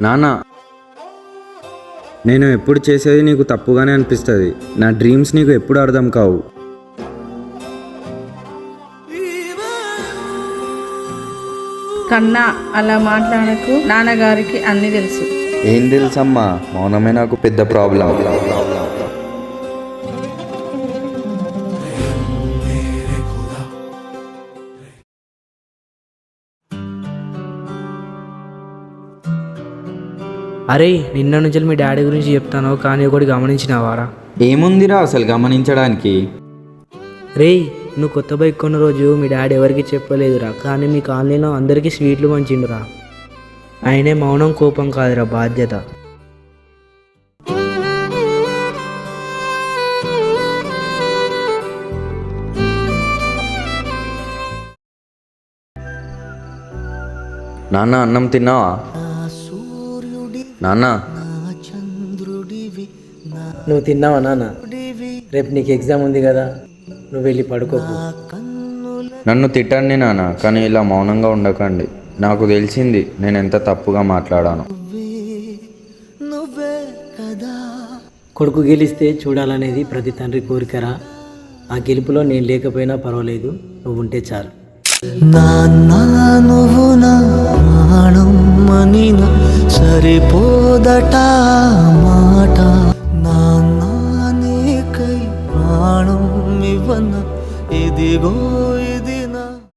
నాన్న, నేను ఎప్పుడు చేసేది నీకు తప్పుగానే అనిపిస్తుంది. నా డ్రీమ్స్ నీకు ఎప్పుడు అర్థం కావు. కన్నా అలా మాట్లాడకు, నాన్నగారికి అన్నీ తెలుసు. ఏం తెలుసమ్మా, మౌనమే నాకు పెద్ద ప్రాబ్లం. అరే నిన్న నుంచి మీ డాడీ గురించి చెప్తాను, కానీ ఒకటి గమనించినావారా? ఏముందిరా అసలు గమనించడానికి? రేయ్, నువ్వు కొత్త బైక్ కొన్న రోజు మీ డాడీ ఎవరికి చెప్పలేదురా, కానీ మీ కాలనీలో అందరికీ స్వీట్లు పంచిండురా. ఆయనే మౌనం కోపం కాదురా, బాధ్యత. నాన్న, అన్నం తిన్నావా? నాన్న, నువ్వు తిన్నావా నాన్న? రేపు నీకు ఎగ్జామ్ ఉంది కదా, నువ్వు వెళ్ళి పడుకోకు. నన్ను తిట్టండి నాన్న, కానీ ఇలా మౌనంగా ఉండకండి. నాకు తెలిసింది నేను ఎంత తప్పుగా మాట్లాడాను. కొడుకు గెలిస్తే చూడాలనేది ప్రతి తండ్రి కోరికరా. ఆ గెలుపులో నేను లేకపోయినా పర్వాలేదు, నువ్వు ఉంటే చాలు. నాన్న నువ్వు నా ప్రాణం అని సరిపోదట మాట.